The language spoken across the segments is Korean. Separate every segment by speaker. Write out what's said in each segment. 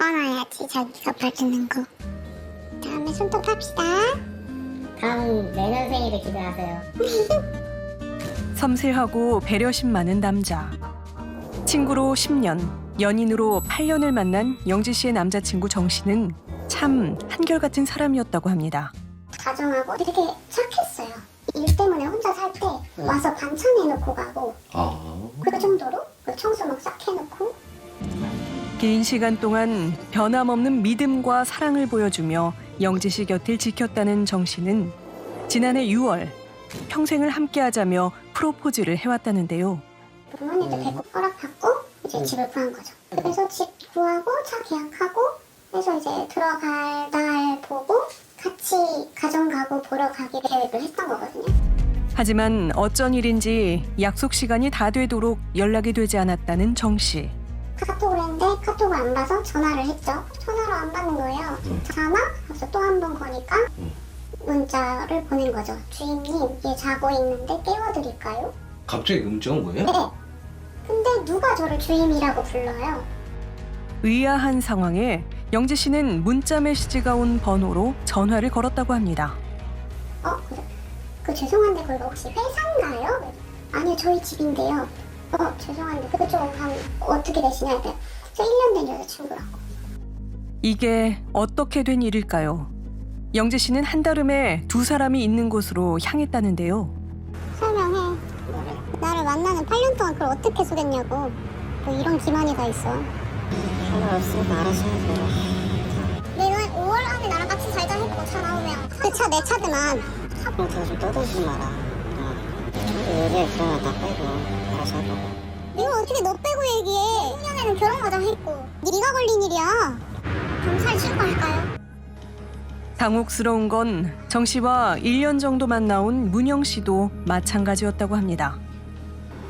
Speaker 1: 꺼놔야지 자기가 봐주는 거. 다음에 손톱 합시다.
Speaker 2: 다음 내년 생일을 기대하세요.
Speaker 3: 섬세하고 배려심 많은 남자. 친구로 10년, 연인으로 8년을 만난 영지 씨의 남자친구 정 씨는 참 한결같은 사람이었다고 합니다.
Speaker 1: 가정하고 되게 착했어요. 일 때문에 혼자 살 때 와서 반찬 해놓고 가고 그 정도로 청소 막 싹 해놓고.
Speaker 3: 긴 시간 동안 변함없는 믿음과 사랑을 보여주며 영지 씨 곁을 지켰다는 정 씨는 지난해 6월 평생을 함께하자며 프로포즈를 해왔다는데요.
Speaker 1: 부모님도 뵙고 허락받고 이제 집을 구한 거죠. 그래서 집 구하고 차 계약하고 해서 이제 들어갈 날 보고 같이 가정 가구 보러 가기로 계획을 했던 거거든요.
Speaker 3: 하지만 어쩐 일인지 약속 시간이 다 되도록 연락이 되지 않았다는 정 씨.
Speaker 1: 카톡을 했는데 카톡을 안 봐서 전화를 했죠. 전화를 안 받는 거예요. 전화? 그래서 또 한 번 거니까 문자를 보낸 거죠. 주임님, 얘 자고 있는데 깨워드릴까요?
Speaker 4: 갑자기 문자가 온 거예요?
Speaker 1: 네. 근데 누가 저를 주임이라고 불러요?
Speaker 3: 의아한 상황에 영지 씨는 문자 메시지가 온 번호로 전화를 걸었다고 합니다.
Speaker 1: 죄송한데 거기가 혹시 회사인가요? 아니요, 저희 집인데요. 죄송한데 그쪽 어떻게 되시냐? 했더니 저 1년 된 여자친구라고.
Speaker 3: 이게 어떻게 된 일일까요? 영지 씨는 한달음에 두 사람이 있는 곳으로 향했다는데요.
Speaker 1: 설명해. 나를 만나는 8년 동안 그걸 어떻게 속였냐고. 뭐 이런 기만이 다 있어.
Speaker 2: 상관없으니까 알아서 해야죠.
Speaker 1: 내가 5월 안에 나랑 같이 살자 했고 차 나오면 그 차 내 차지만.
Speaker 2: 제가 좀 떠들지 마라. 요새 그러면 다 빼고 알아서 하고.
Speaker 1: 내가 어떻게 너 빼고 얘기해. 5년에는 결혼하자 했고. 네가 걸린 일이야. 경찰 출고할까요?
Speaker 3: 당혹스러운 건 정 씨와 1년 정도 만나온 문영 씨도 마찬가지였다고 합니다.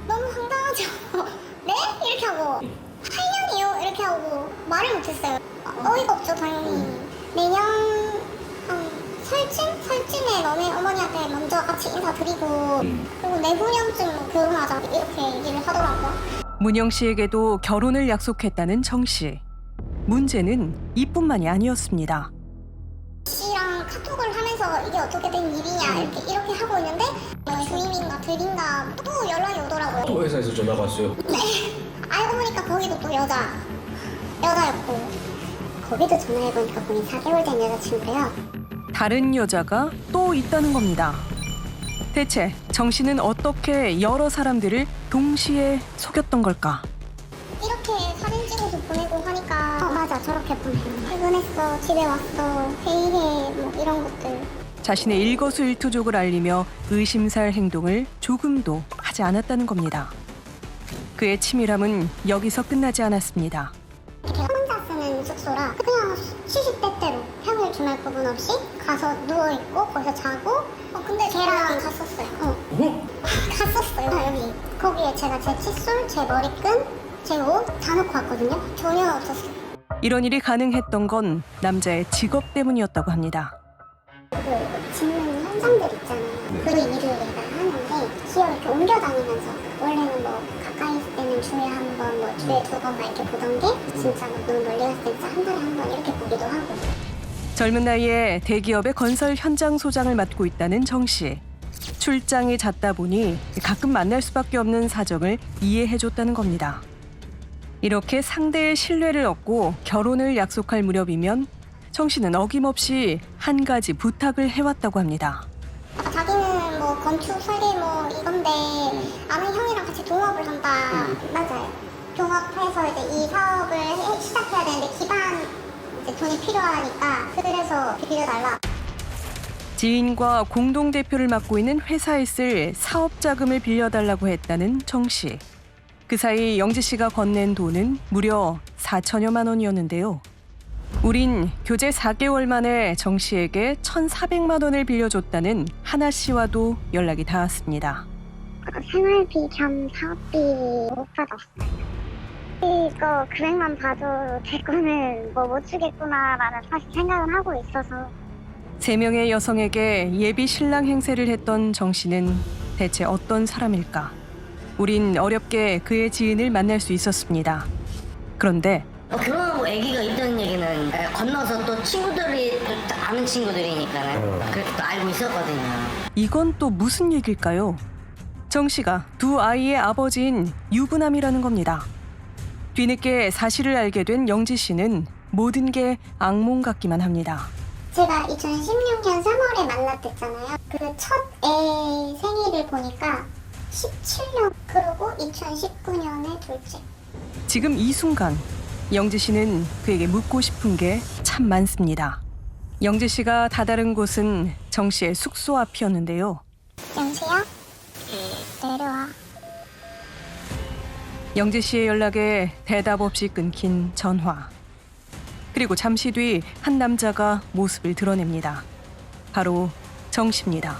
Speaker 1: 너무 황당하죠. 네? 이렇게 하고 8년이요? 이렇게 하고 말을 못했어요. 어이가 없죠 당연히. 내년 설쯤에 너네 어머니한테 먼저 같이 인사드리고 그리고 내후년쯤 결혼하자 이렇게 얘기를 하더라고요.
Speaker 3: 문영 씨에게도 결혼을 약속했다는 정 씨. 문제는 이뿐만이 아니었습니다.
Speaker 1: 씨랑 카톡을 하면서 이게 어떻게 된 일이냐 이렇게 하고 있는데 주임인가 들인가 또 연락이 오더라고요.
Speaker 4: 또 회사에서 전화가 왔어요.
Speaker 1: 네. 알고 보니까 거기도 또 여자였고 거기도 전화해보니까 본인 4개월 된 여자친구래요. 다른
Speaker 3: 여자가 또 있다는 겁니다. 대체 정 씨는 어떻게 여러 사람들을 동시에 속였던 걸까?
Speaker 1: 이렇게 사진 찍어서 보내고 하니까 맞아 저렇게 보내. 퇴근했어, 집에 왔어, 회의해 뭐 이런 것들.
Speaker 3: 자신의 일거수일투족을 알리며 의심살 행동을 조금도 하지 않았다는 겁니다. 그의 치밀함은 여기서 끝나지 않았습니다.
Speaker 1: 이렇게 혼자 쓰는 숙소라 그냥 시시때때로 평일 주말 구분 없이 가서 누워있고 거기서 자고 근데 걔랑 갔었어요. 갔었어요 여기. 거기에 제가 제 칫솔, 제 머리끈, 제 옷 다 놓고 왔거든요. 전혀 없었어요.
Speaker 3: 이런 일이 가능했던 건 남자의 직업 때문이었다고 합니다.
Speaker 1: 그 짓는 현장들 있잖아요. 그 일을 내가 하는데 지역 이렇게 옮겨 다니면서 원래는 뭐 가까이 있을 때는 주에 한 번, 뭐 주에 2번 막 이렇게 보던 게 진짜 뭐 너무 멀리 갔을 때 진짜 한 달에 한 번 이렇게 보기도 하고.
Speaker 3: 젊은 나이에 대기업의 건설 현장 소장을 맡고 있다는 정 씨. 출장이 잦다 보니 가끔 만날 수밖에 없는 사정을 이해해줬다는 겁니다. 이렇게 상대의 신뢰를 얻고 결혼을 약속할 무렵이면 정 씨는 어김없이 한 가지 부탁을 해왔다고 합니다.
Speaker 1: 자기는 뭐 건축 설계 뭐 이건데 아는 형이랑 같이 동업을 한다. 맞아요. 동업해서 이제 이 사업을 시작해야 되는데 기반 이제 돈이 필요하니까 그래서 빌려달라.
Speaker 3: 지인과 공동대표를 맡고 있는 회사에 쓸 사업 자금을 빌려달라고 했다는 정 씨. 그 사이 영지 씨가 건넨 돈은 무려 4천여만 원이었는데요. 우린 교제 4개월 만에 정 씨에게 1,400만 원을 빌려줬다는 하나 씨와도 연락이 닿았습니다.
Speaker 1: 생활비 겸 사업비 못 받았어요. 이거 금액만 봐도 제 거는 뭐 못 주겠구나라는 사실 생각은 하고 있어서.
Speaker 3: 3명의 여성에게 예비 신랑 행세를 했던 정 씨는 대체 어떤 사람일까? 우린 어렵게 그의 지인을 만날 수 있었습니다. 그런데
Speaker 2: 결혼하고 아기가 있다는 얘기는 건너서 또 친구들이 또 아는 친구들이니까는 그렇게 또 알고 있었거든요.
Speaker 3: 이건 또 무슨 얘기일까요? 정 씨가 두 아이의 아버지인 유부남이라는 겁니다. 뒤늦게 사실을 알게 된 영지 씨는 모든 게 악몽 같기만 합니다.
Speaker 1: 제가 2016년 3월에 만났댔잖아요. 그 첫 애 생일을 보니까 17년, 그리고 2019년에 둘째.
Speaker 3: 지금 이 순간 영지 씨는 그에게 묻고 싶은 게 참 많습니다. 영지 씨가 다다른 곳은 정 씨의 숙소 앞이었는데요.
Speaker 1: 영수야? 내려와.
Speaker 3: 영지 씨의 연락에 대답 없이 끊긴 전화. 그리고 잠시 뒤 한 남자가 모습을 드러냅니다. 바로 정 씨입니다.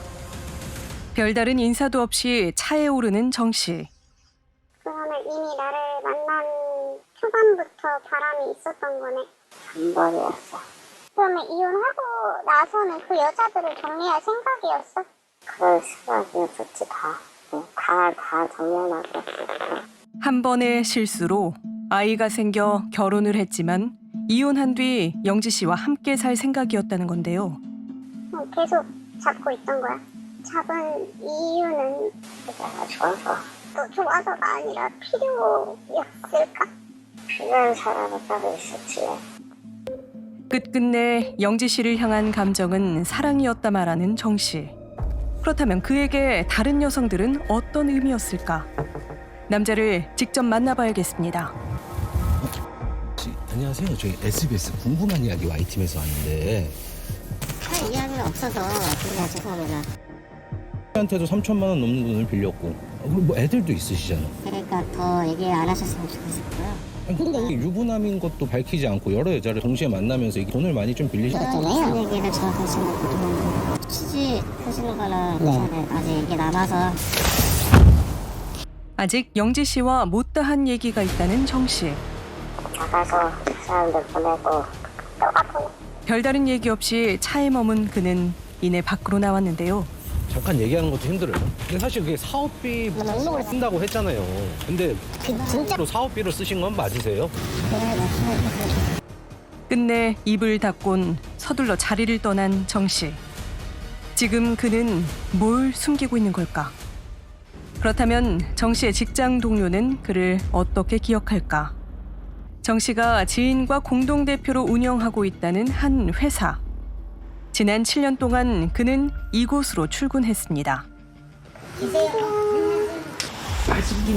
Speaker 3: 별다른 인사도 없이 차에 오르는 정 씨.
Speaker 1: 그러면 이미 나를 만난 초반부터 바람이 있었던 거네.
Speaker 2: 한 번이었어.
Speaker 1: 그러면 이혼하고 나서는 그 여자들을 정리할 생각이었어?
Speaker 2: 그럴 생각이었었지 다. 다 정리해놨었어.
Speaker 3: 한 번의 실수로 아이가 생겨 결혼을 했지만 이혼한 뒤 영지 씨와 함께 살 생각이었다는 건데요.
Speaker 1: 계속 잡고 있던 거야. 잡은 이유는
Speaker 2: 내가 좋아서.
Speaker 1: 또 좋아서가 아니라 필요였을까?
Speaker 2: 필요한 사람이 따로 있었지.
Speaker 3: 끝끝내 영지 씨를 향한 감정은 사랑이었다 말하는 정 씨. 그렇다면 그에게 다른 여성들은 어떤 의미였을까? 남자를 직접 만나봐야겠습니다.
Speaker 4: 안녕하세요. 저희 SBS 궁금한 이야기 Y팀에서 왔는데
Speaker 2: 할 이야기가 없어서 그냥 죄송합니다.
Speaker 4: 한테도 3천만 원 넘는 돈을 빌렸고 뭐 애들도 있으시잖아.
Speaker 2: 그러니까 더 얘기 안 하셨으면 좋겠었고요.
Speaker 4: 근데 유부남인 것도 밝히지 않고 여러 여자를 동시에 만나면서 이게 돈을 많이 좀 빌리셨잖아요.
Speaker 2: 무슨 얘기를 정확하신 것도 취직하시는 거는 아직 얘기 남아서.
Speaker 3: 아직 영지 씨와 못다한 얘기가 있다는 정 씨.
Speaker 2: 나가서 사람들 보내고
Speaker 3: 별다른 얘기 없이 차에 머문 그는 이내 밖으로 나왔는데요.
Speaker 4: 잠깐 얘기하는 것도 힘들어요. 근데 사실 그게 사업비 쓴다고 했잖아요. 근데 진짜로 사업비로 쓰신 건 맞으세요?
Speaker 3: 끝내 입을 닫곤 서둘러 자리를 떠난 정 씨. 지금 그는 뭘 숨기고 있는 걸까? 그렇다면 정 씨의 직장 동료는 그를 어떻게 기억할까? 정 씨가 지인과 공동대표로 운영하고 있다는 한 회사. 지난 7년 동안 그는 이곳으로 출근했습니다.
Speaker 5: 아직도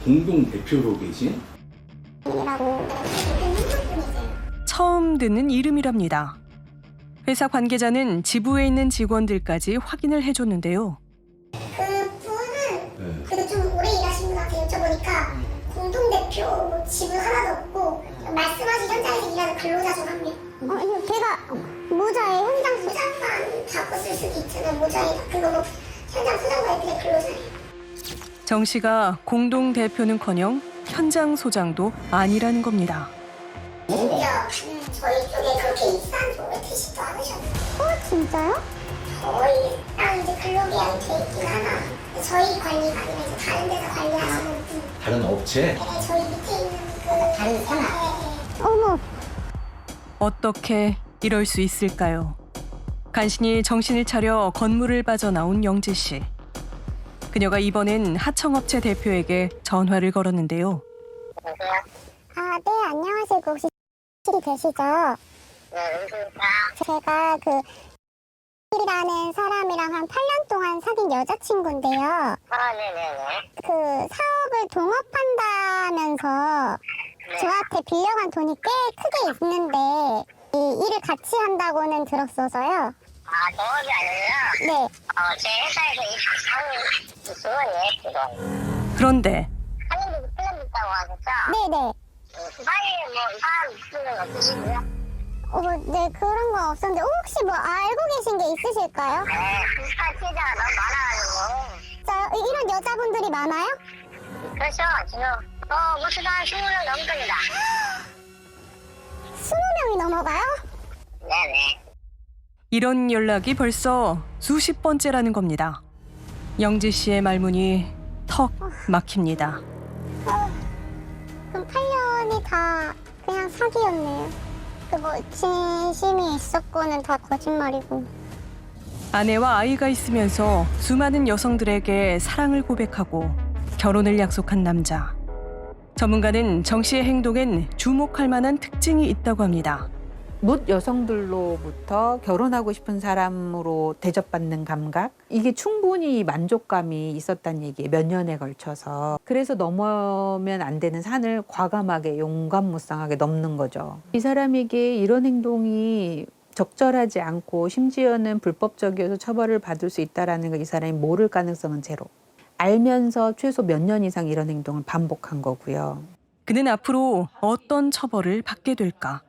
Speaker 5: 공동 대표로 계신
Speaker 3: 처음 듣는 이름이랍니다. 회사 관계자는 지부에 있는 직원들까지 확인을 해줬는데요.
Speaker 1: 그분은 그래도 좀 오래 일하신 분 같아. 여쭤보니까 공동대표 지분 하나도 없고 말씀하신 현장에서 일하는 근로자 중 한 명. 걔가 모자에 현장 소장만 바꿨을 수도 있잖아. 모자에 그거 뭐 현장 소장과 애들의 근로자예요.
Speaker 3: 정 씨가 공동대표는커녕 현장 소장도 아니라는 겁니다.
Speaker 1: 심지어 저희 쪽에 그렇게 입사한 지 오래되지도 않으셨어요. 진짜요? 저희랑 이제 근로계약이 돼 있긴 하나. 저희 관리가 아니라 이제 다른 데서 관리하시는 분.
Speaker 5: 다른 업체?
Speaker 1: 네, 저희 밑에 있는 그 다른 사람. 어머.
Speaker 3: 어떻게 이럴 수 있을까요? 간신히 정신을 차려 건물을 빠져나온 영지 씨. 그녀가 이번엔 하청업체 대표에게 전화를 걸었는데요.
Speaker 1: 아, 네, 안녕하세요. 그 혹시 되시죠? 제가 그 이라는 사람이랑 한 8년 동안 사귄 여자친구인데요. 그 사업을 동업한다면서 저한테 빌려간 돈이 꽤 크게 있는데 이 일을 같이 한다고는 들었어서요.
Speaker 6: 동업이 아니라
Speaker 1: 네.
Speaker 6: 제 회사에서 직원이에요, 직원.
Speaker 3: 그런데
Speaker 6: 한 년도 틀렸다고 하셨죠?
Speaker 1: 네네.
Speaker 6: 빨리 뭐 사람 있는 건 없으시고요?
Speaker 1: 네, 그런 건 없었는데 혹시 뭐 알고 계신 게 있으실까요?
Speaker 6: 네, 비슷한 피해자가 너무 많아가지고.
Speaker 1: 진짜요? 이런 여자분들이 많아요?
Speaker 6: 그렇죠, 지금 모수도 한 20명 넘습니다.
Speaker 1: 20명이 넘어가요?
Speaker 6: 네네.
Speaker 3: 이런 연락이 벌써 수십 번째라는 겁니다. 영지 씨의 말문이 턱 막힙니다.
Speaker 1: 그럼 8년이 다 그냥 사기였네요. 그 뭐 진심이 있었고는 다 거짓말이고.
Speaker 3: 아내와 아이가 있으면서 수많은 여성들에게 사랑을 고백하고 결혼을 약속한 남자. 전문가는 정 씨의 행동엔 주목할 만한 특징이 있다고 합니다.
Speaker 7: 못 여성들로부터 결혼하고 싶은 사람으로 대접받는 감각, 이게 충분히 만족감이 있었다는 얘기예요. 몇 년에 걸쳐서. 그래서 넘으면 안 되는 산을 과감하게 용감무쌍하게 넘는 거죠. 이 사람에게 이런 행동이 적절하지 않고 심지어는 불법적이어서 처벌을 받을 수 있다는 걸 이 사람이 모를 가능성은 제로. 알면서 최소 몇 년 이상 이런 행동을 반복한 거고요.
Speaker 3: 그는 앞으로 어떤 처벌을 받게 될까?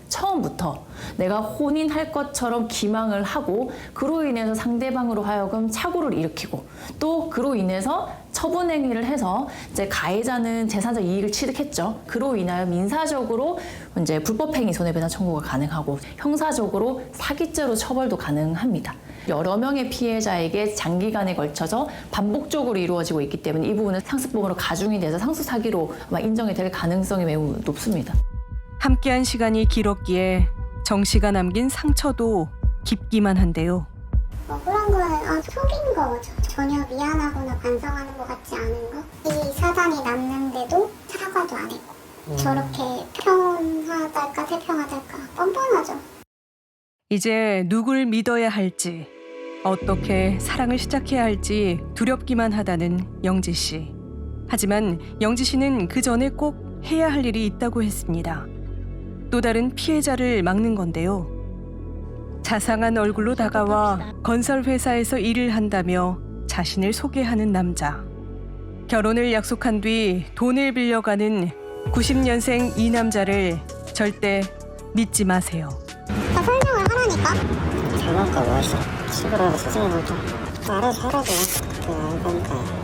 Speaker 8: 처음부터 내가 혼인할 것처럼 기망을 하고 그로 인해서 상대방으로 하여금 착오를 일으키고 또 그로 인해서 처분행위를 해서 이제 가해자는 재산적 이익을 취득했죠. 그로 인하여 민사적으로 이제 불법행위 손해배상 청구가 가능하고 형사적으로 사기죄로 처벌도 가능합니다. 여러 명의 피해자에게 장기간에 걸쳐서 반복적으로 이루어지고 있기 때문에 이 부분은 상습범으로 가중이 돼서 상수사기로 아마 인정이 될 가능성이 매우 높습니다.
Speaker 3: 함께한 시간이 길었기에 정 씨가 남긴 상처도 깊기만 한데요.
Speaker 1: 억울한 거는 속인 거죠. 전혀 미안하거나 반성하는 것 같지 않은 거. 이 사단이 났는데도 사과도 안 했고 저렇게 평하달까 태평하달까 뻔뻔하죠.
Speaker 3: 이제 누굴 믿어야 할지, 어떻게 사랑을 시작해야 할지 두렵기만 하다는 영지 씨. 하지만 영지 씨는 그 전에 꼭 해야 할 일이 있다고 했습니다. 또 다른 피해자를 막는 건데요. 자상한 얼굴로 다가와 건설회사에서 일을 한다며 자신을 소개하는 남자. 결혼을 약속한 뒤 돈을 빌려가는 90년생 이 남자를 절대 믿지 마세요.
Speaker 1: 다 설명을 하라니까.
Speaker 2: 장난감 뭐 했어?
Speaker 1: 시끄러워서 쓰는 거죠. 알아서 하라고요. 그 알바니까.